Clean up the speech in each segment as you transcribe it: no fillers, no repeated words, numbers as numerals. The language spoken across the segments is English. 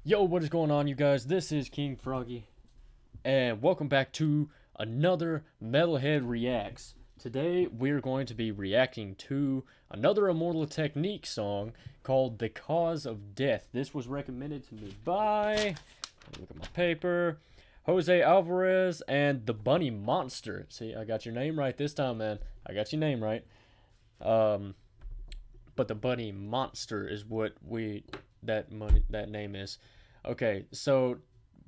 Yo, what is going on, you guys? This is King Froggy, and welcome back to another Metalhead Reacts. Today, we're going to be reacting to another Immortal Technique song called The Cause of Death. This was recommended to me by, look at my paper, Jose Alvarez and the Bunny Monster. See, I got your name right this time, man. I got your name right. But the Bunny Monster is what that name is. Okay, so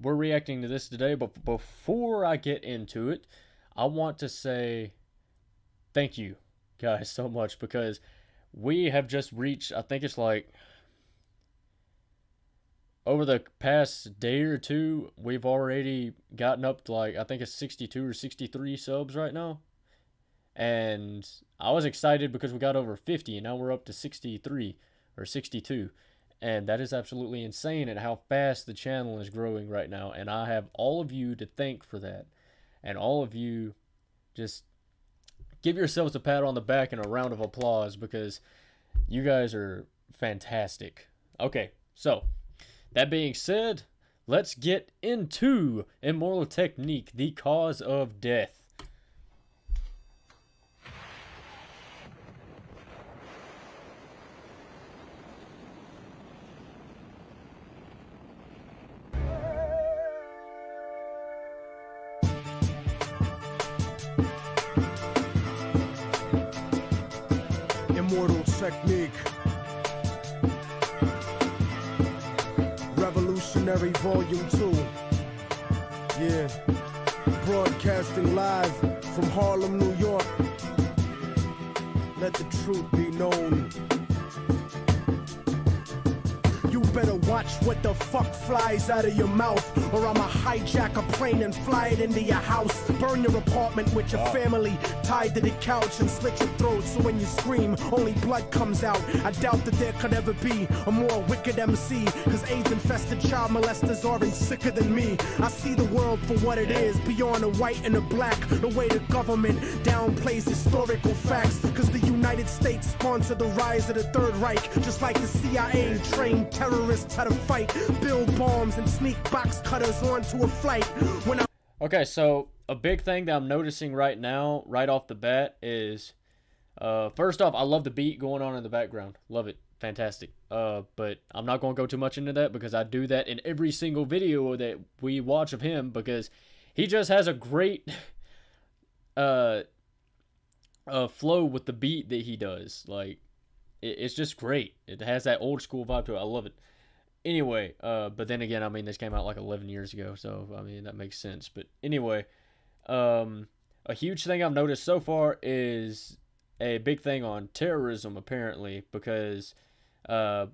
we're reacting to this today, but before I get into it, I want to say thank you guys so much, because we have just reached, I think it's like over the past day or two, we've already gotten up to like, I think it's 62 or 63 subs right now. And I was excited because we got over 50 and now we're up to 63 or 62. And that is absolutely insane at how fast the channel is growing right now. And I have all of you to thank for that. And all of you, just give yourselves a pat on the back and a round of applause, because you guys are fantastic. Okay, so that being said, let's get into Immortal Technique, The Cause of Death. Immortal Technique. Revolutionary Volume 2. Yeah. Broadcasting live from Harlem, New York. Let the truth be known. You better watch what the fuck flies out of your mouth, or I'ma hijack a plane and fly it into your house. Burn your apartment with your family tied to the couch and slit your throat, so when you scream, only blood comes out. I doubt that there could ever be a more wicked MC, cause AIDS-infested child molesters are even sicker than me. I see the world for what it is, beyond the white and the black. The way the government downplays historical facts, cause the United States sponsored the rise of the Third Reich, just like the CIA trained terrorists how to fight, build bombs and sneak box cutters onto a flight. Okay, so a big thing that I'm noticing right now, right off the bat, is first off, I love the beat going on in the background. Love it. Fantastic. But I'm not going to go too much into that, because I do that in every single video that we watch of him, because he just has a great flow with the beat that he does. Like, it's just great. It has that old school vibe to it. I love it. Anyway, but then again, I mean, this came out like 11 years ago, so, I mean, that makes sense. But anyway, a huge thing I've noticed so far is a big thing on terrorism, apparently, because, better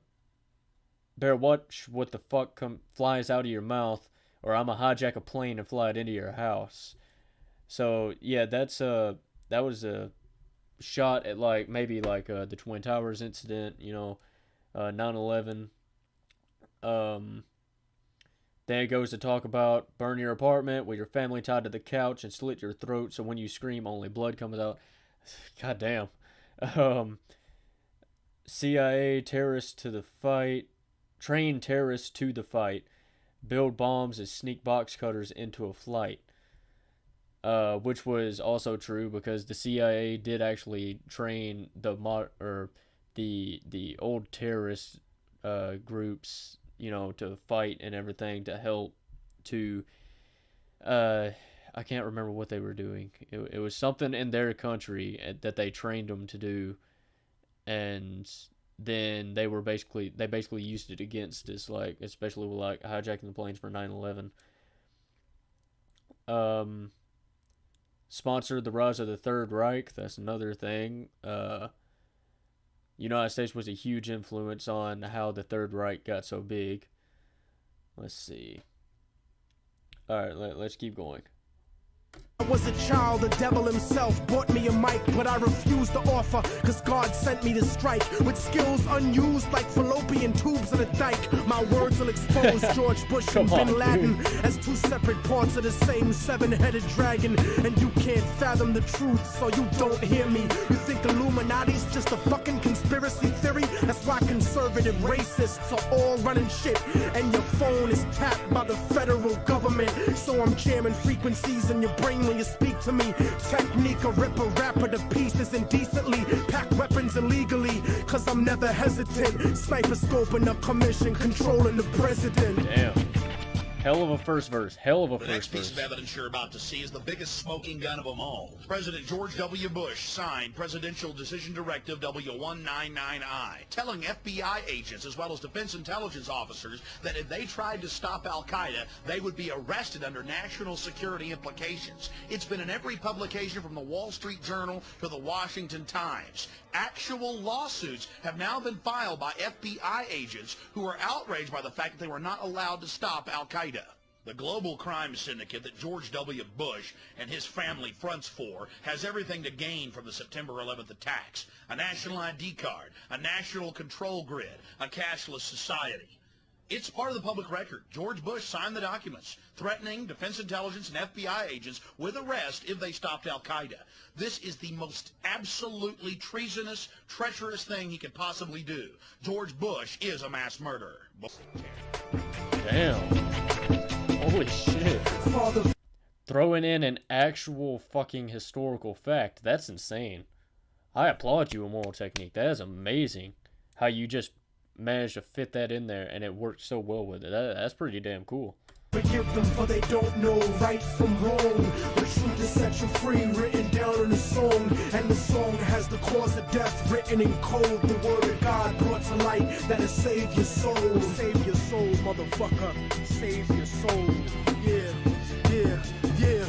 watch what the fuck flies out of your mouth, or I'ma hijack a plane and fly it into your house. So, yeah, that was a shot at, like, maybe, like, the Twin Towers incident, you know, 9/11. Then it goes to talk about burn your apartment with your family tied to the couch and slit your throat, so when you scream, only blood comes out. God damn. CIA terrorists to the fight. Train terrorists to the fight. Build bombs as sneak box cutters into a flight. Which was also true, because the CIA did actually train the old terrorist groups, you know, to fight and everything, to help to I can't remember what they were doing. It was something in their country that they trained them to do, and then they basically used it against us, like, especially with like hijacking the planes for 9/11. Sponsored the rise of the Third Reich. That's another thing. United States was a huge influence on how the Third Reich got so big. Let's see. Alright, let's keep going. I was a child, the devil himself bought me a mic, but I refused the offer, cause God sent me to strike with skills unused like fallopian tubes in a dike. My words will expose George Bush and Bin Laden as two separate parts of the same seven-headed dragon, and you can't fathom the truth, so you don't hear me. You think Illuminati's just a fucking conspiracy theory? That's why conservative racists are all running shit, and your phone is tapped by the federal government. So I'm jamming frequencies in your brain when you speak to me. Technique, a rip a rapper to pieces indecently. Pack weapons illegally, cause I'm never hesitant. Sniper scoping the commission, controlling the president. Damn. Hell of a first verse. Hell of a The first next piece verse. of evidence you're about to see is the biggest smoking gun of them all. President George W. Bush signed Presidential Decision Directive W199I, telling FBI agents as well as defense intelligence officers that if they tried to stop al-Qaeda, they would be arrested under national security implications. It's been in every publication from the Wall Street Journal to the Washington Times. Actual lawsuits have now been filed by FBI agents who are outraged by the fact that they were not allowed to stop al-Qaeda. The global crime syndicate that George W. Bush and his family fronts for has everything to gain from the September 11th attacks. A national ID card, a national control grid, a cashless society. It's part of the public record. George Bush signed the documents threatening defense intelligence and FBI agents with arrest if they stopped al-Qaeda. This is the most absolutely treasonous, treacherous thing he could possibly do. George Bush is a mass murderer. Damn. Holy shit. Throwing in an actual fucking historical fact. That's insane. I applaud you, Immortal Technique. That is amazing. How you just managed to fit that in there and it worked so well with it. That's pretty damn cool. Forgive them for they don't know right from wrong. The truth is set you free, written down in a song. And the song has the cause of death written in code. The word of God brought to light that'll save your soul. Save your soul, motherfucker. Save your soul. Yeah, yeah, yeah.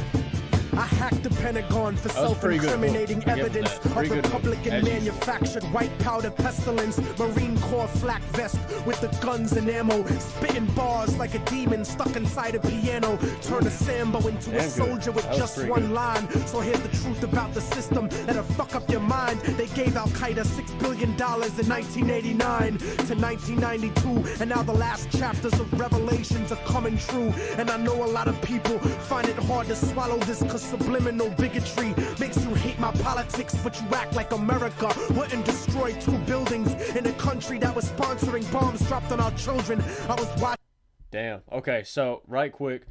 I hacked the Pentagon for self-incriminating evidence of Republican manufactured white powder pestilence, Marine Corps flak vest with the guns and ammo, spitting bars like a demon stuck inside a piano, turn a Sambo into a soldier with just one line. So here's the truth about the system that'll fuck up your mind. They gave Al-Qaeda $6 billion in 1989 to 1992, and now the last chapters of Revelations are coming true. And I know a lot of people find it hard to swallow this, cause subliminal bigotry makes you hate my politics, but you act like America wouldn't destroy 2 buildings in a country that was sponsoring bombs dropped on our children. I was watching. Damn. Okay, so right quick,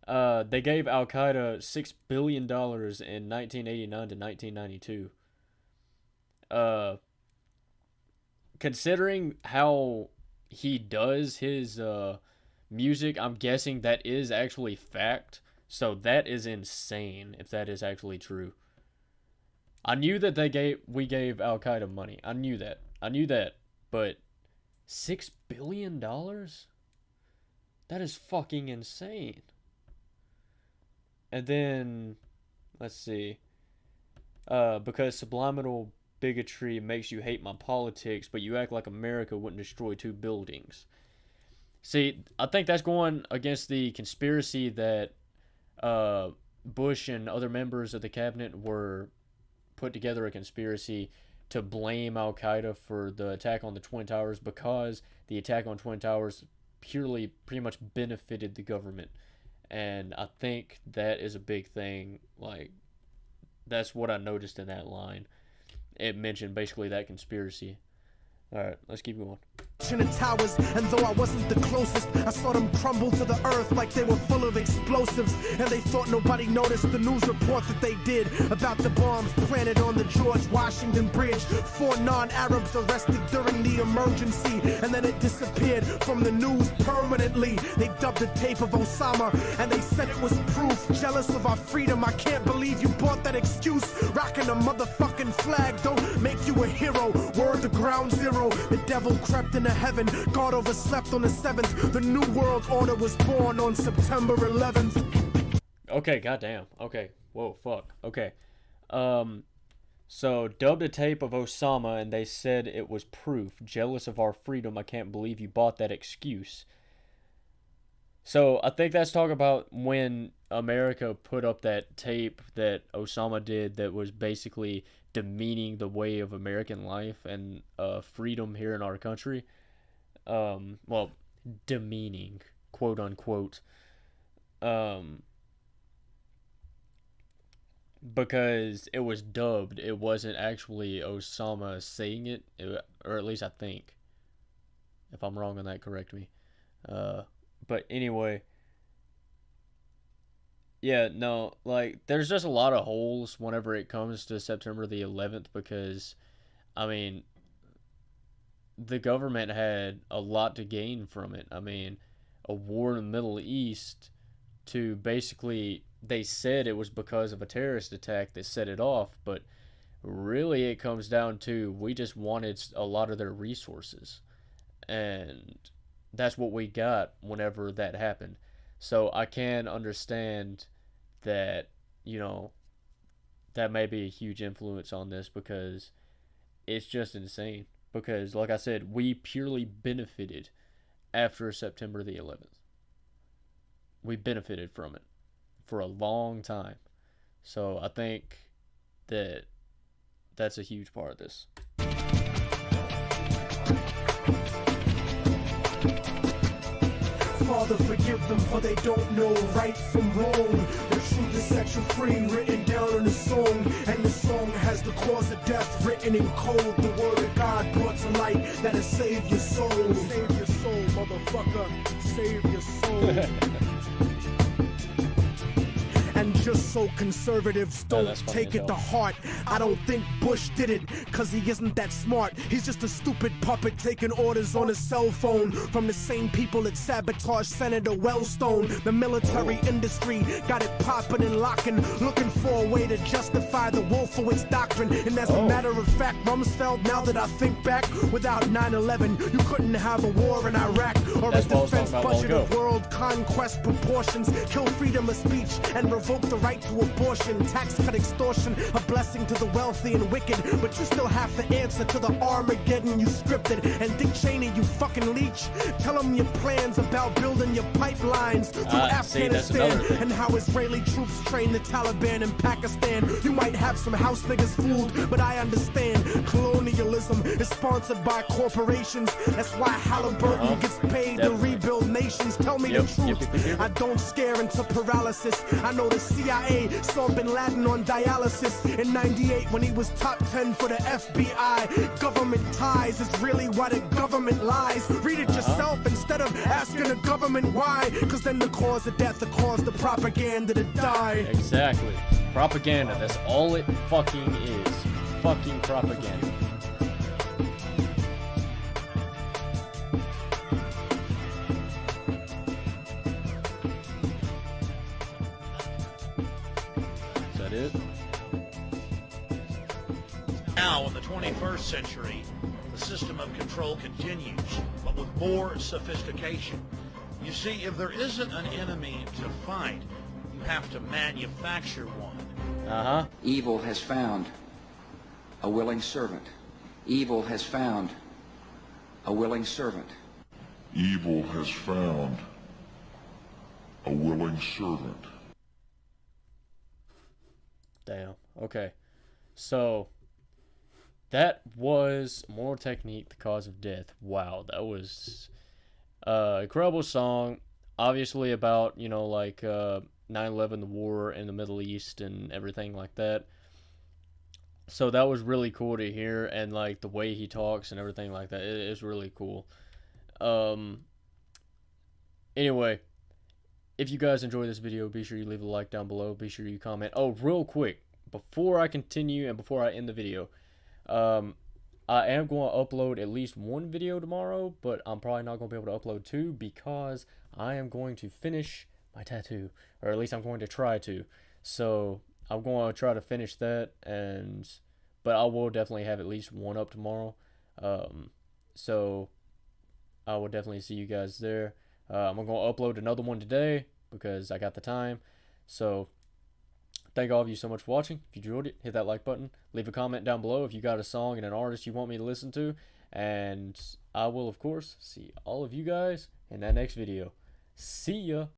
they gave Al Qaeda $6 billion in 1989 to 1992. Considering how he does his music, I'm guessing that is actually fact. So that is insane if that is actually true. I knew that we gave Al Qaeda money. I knew that. But $6 billion? That is fucking insane. And then let's see. Because subliminal bigotry makes you hate my politics, but you act like America wouldn't destroy 2 buildings. See, I think that's going against the conspiracy that Bush and other members of the cabinet were put together a conspiracy to blame Al-Qaeda for the attack on the Twin Towers, because the attack on Twin Towers pretty much benefited the government. And I think that is a big thing. Like, that's what I noticed in that line. It mentioned basically that conspiracy. Alright, let's keep going. In the towers, and though I wasn't the closest, I saw them crumble to the earth like they were full of explosives, and they thought nobody noticed the news report that they did about the bombs planted on the George Washington Bridge. 4 non-Arabs arrested during the emergency, and then it disappeared from the news permanently. They dubbed the tape of Osama, and they said it was proof. Jealous of our freedom, I can't believe you bought that excuse. Rocking a motherfucking flag don't make you a hero. Word to ground zero, the devil crept into heaven. God overslept on the 7th. The new world order was born on September 11th. Okay, goddamn. Okay, whoa, fuck. Okay, so dubbed a tape of Osama, and they said it was proof. Jealous of our freedom, I can't believe you bought that excuse. So I think that's talking about when America put up that tape that Osama did that was basically demeaning the way of American life and freedom here in our country. Well, demeaning, quote unquote. Um, because it was dubbed. It wasn't actually Osama saying it, or at least I think. If I'm wrong on that, correct me. Uh, but anyway, yeah, no, like there's just a lot of holes whenever it comes to September the 11th because I mean, the government had a lot to gain from it. I mean, a war in the Middle East to basically they said it was because of a terrorist attack that set it off, but really it comes down to we just wanted a lot of their resources. And that's what we got whenever that happened. So I can understand that, you know, that may be a huge influence on this because it's just insane. Because, like I said, we purely benefited after September the 11th. We benefited from it for a long time. So I think that that's a huge part of this. Father, forgive them, for they don't know right from wrong. The truth is set you free, written down in a song. And the song has the cause of death written in code. The word of God brought to light that'll save your soul. Save your soul, motherfucker. Save your soul. And just so conservatives don't take it to heart, I don't think Bush did it, cause he isn't that smart. He's just a stupid puppet taking orders on his cell phone from the same people that sabotaged Senator Wellstone. The military industry got it popping and locking, looking for a way to justify the Wolfowitz doctrine. And as a matter of fact, Rumsfeld, now that I think back, without 9/11, you couldn't have a war in Iraq or a defense budget of world conquest proportions. Kill freedom of speech and revoke the right to abortion, tax cut extortion, a blessing to the wealthy and wicked. But you still have the answer to the Armageddon you scripted. And Dick Cheney, you fucking leech, tell them your plans about building your pipelines through Afghanistan and how Israeli troops train the Taliban in Pakistan. You might have some house niggas fooled, but I understand colonialism is sponsored by corporations. That's why Halliburton gets paid to rebuild nations. Tell me the truth. I don't scare into paralysis. I know the CIA saw Bin Laden on dialysis in 98 when he was top 10 for the FBI. Government ties is really why the government lies. Read it yourself instead of asking the government why. Cause then the cause of death, the cause the propaganda to die. Exactly. Propaganda. That's all it fucking is. Fucking propaganda. It. Now, in the 21st century, the system of control continues, but with more sophistication. You see, if there isn't an enemy to fight, you have to manufacture one. Evil has found a willing servant. Evil has found a willing servant. Evil has found a willing servant. Damn. Okay. So that was Moral Technique, The Cause of Death. Wow, that was an incredible song. Obviously about, you know, like 9/11, the war in the Middle East and everything like that. So that was really cool to hear, and like the way he talks and everything like that. It's really cool. Anyway, if you guys enjoy this video, be sure you leave a like down below. Be sure you comment. Oh, real quick, before I continue and before I end the video, I am going to upload at least one video tomorrow, but I'm probably not going to be able to upload two because I am going to finish my tattoo, or at least I'm going to try to. So I'm going to try to finish that, but I will definitely have at least one up tomorrow. So I will definitely see you guys there. I'm going to upload another one today because I got the time. So thank all of you so much for watching. If you enjoyed it, hit that like button. Leave a comment down below if you got a song and an artist you want me to listen to. And I will, of course, see all of you guys in that next video. See ya.